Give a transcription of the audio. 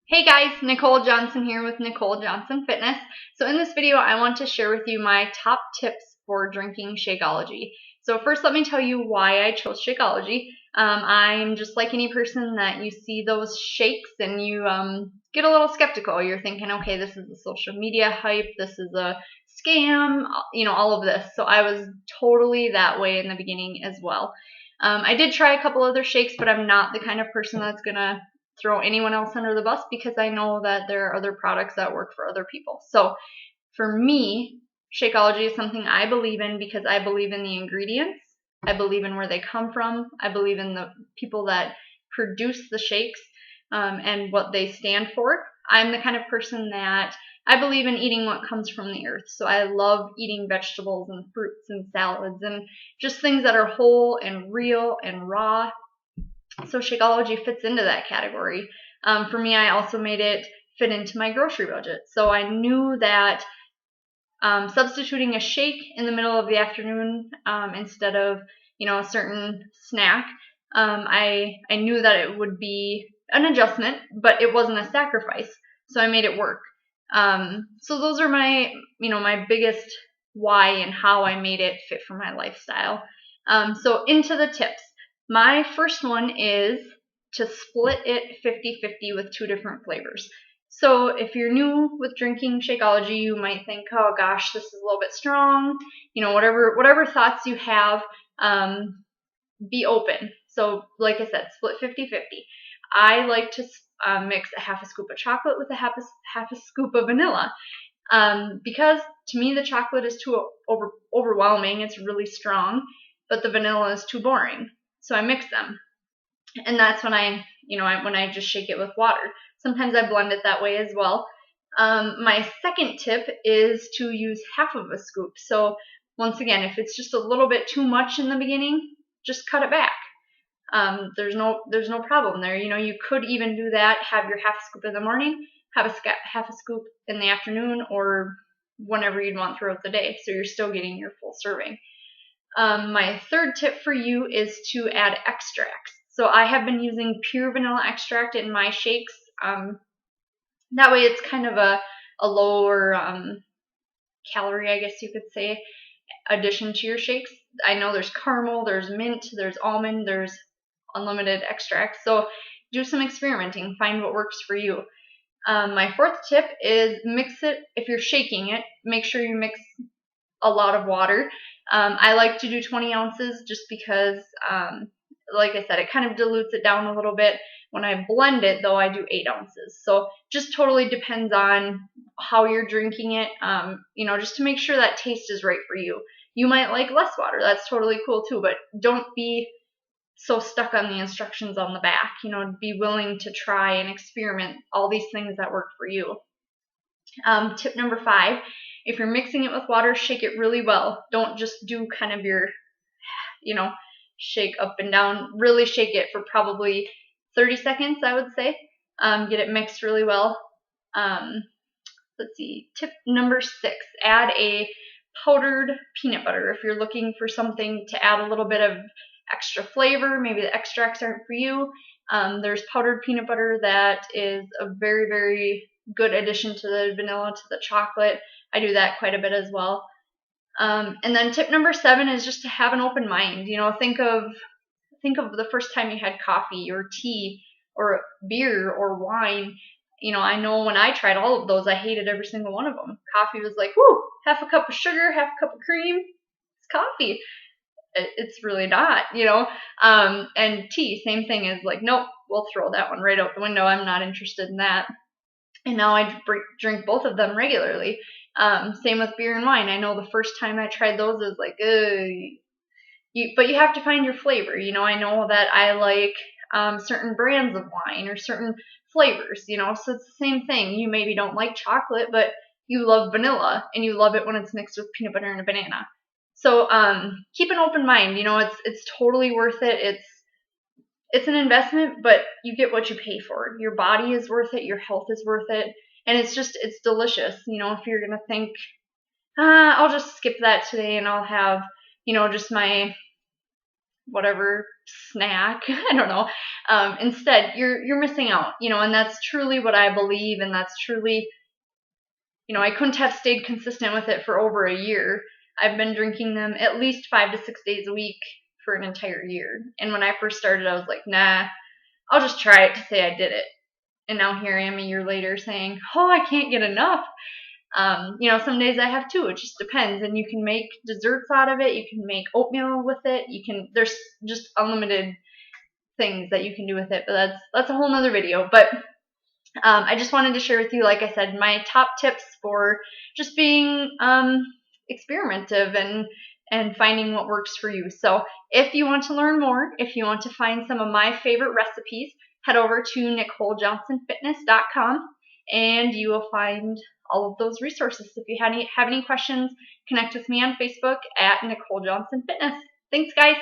Hey guys, Nicole Johnson here with Nicole Johnson Fitness. So in this video, I want to share with you my top tips for drinking Shakeology. So first, let me tell you why I chose Shakeology. I'm just like any person that you see those shakes and you get a little skeptical. You're thinking, okay, this is a social media hype, this is a scam, all of this. So I was totally that way in the beginning as well. I did try a couple other shakes, but I'm not the kind of person that's gonna throw anyone else under the bus because I know that there are other products that work for other people. So for me, Shakeology is something I believe in because I believe in the ingredients. I believe in where they come from. I believe in the people that produce the shakes and what they stand for. I'm the kind of person that I believe in eating what comes from the earth. So I love eating vegetables and fruits and salads and just things that are whole and real and raw. So Shakeology fits into that category. For me, I also made it fit into my grocery budget. So I knew that substituting a shake in the middle of the afternoon instead of a certain snack, I knew that it would be an adjustment, but it wasn't a sacrifice. So I made it work. So those are my biggest why and how I made it fit for my lifestyle. So into the tips. My first one is to split it 50-50 with two different flavors. So if you're new with drinking Shakeology, you might think, oh gosh, this is a little bit strong. Whatever thoughts you have, be open. So like I said, split 50-50. I like to mix a half a scoop of chocolate with a half a scoop of vanilla. Because to me the chocolate is too overwhelming. It's really strong, but the vanilla is too boring. So I mix them, and that's when when I just shake it with water. Sometimes I blend it that way as well. My second tip is to use half of a scoop. So once again, if it's just a little bit too much in the beginning, just cut it back. There's no problem there. You could even do that. Have your half scoop in the morning, have half a scoop in the afternoon, or whenever you'd want throughout the day. So you're still getting your full serving. My third tip for you is to add extracts. So I have been using pure vanilla extract in my shakes. That way it's kind of a lower calorie, I guess you could say, addition to your shakes. I know there's caramel, there's mint, there's almond, there's unlimited extracts. So do some experimenting, find what works for you. My fourth tip is mix it. If you're shaking it, make sure you mix a lot of water. I like to do 20 ounces just because, like I said, it kind of dilutes it down a little bit. When I blend it, though, I do 8 ounces. So just totally depends on how you're drinking it, just to make sure that taste is right for you. You might like less water. That's totally cool too, but don't be so stuck on the instructions on the back. Be willing to try and experiment all these things that work for you. Tip number 5, if you're mixing it with water, shake it really well. Don't just do kind of your, shake up and down. Really shake it for probably 30 seconds, I would say. Get it mixed really well. Let's see. Tip number 6, add a powdered peanut butter. If you're looking for something to add a little bit of extra flavor, maybe the extracts aren't for you, there's powdered peanut butter that is a very, very good addition to the vanilla, to the chocolate. I do that quite a bit as well. And then tip number 7 is just to have an open mind. Think of the first time you had coffee or tea or beer or wine. I know when I tried all of those, I hated every single one of them. Coffee was like, whoo, half a cup of sugar, half a cup of cream, it's coffee. It's really not, and tea, same thing, is like, nope, we'll throw that one right out the window. I'm not interested in that. And now I drink both of them regularly. Same with beer and wine. I know the first time I tried those, it was like, but you have to find your flavor. I know that I like certain brands of wine or certain flavors, so it's the same thing. You maybe don't like chocolate, but you love vanilla, and you love it when it's mixed with peanut butter and a banana. So keep an open mind. It's totally worth it. It's an investment, but you get what you pay for. Your body is worth it. Your health is worth it. And it's delicious. If you're going to think, I'll just skip that today and I'll have, just my whatever snack, I don't know. Instead, you're missing out, and that's truly what I believe, and that's truly, I couldn't have stayed consistent with it for over a year. I've been drinking them at least 5 to 6 days a week for an entire year. And when I first started, I was like, nah, I'll just try it to say I did it. And now here I am a year later saying, oh, I can't get enough. Some days I have two. It just depends. And you can make desserts out of it. You can make oatmeal with it. There's just unlimited things that you can do with it. But that's a whole nother video. But I just wanted to share with you, like I said, my top tips for just being experimentative and finding what works for you. So if you want to learn more, if you want to find some of my favorite recipes, head over to NicoleJohnsonFitness.com and you will find all of those resources. If you have any questions, connect with me on Facebook at Nicole Johnson Fitness. Thanks, guys.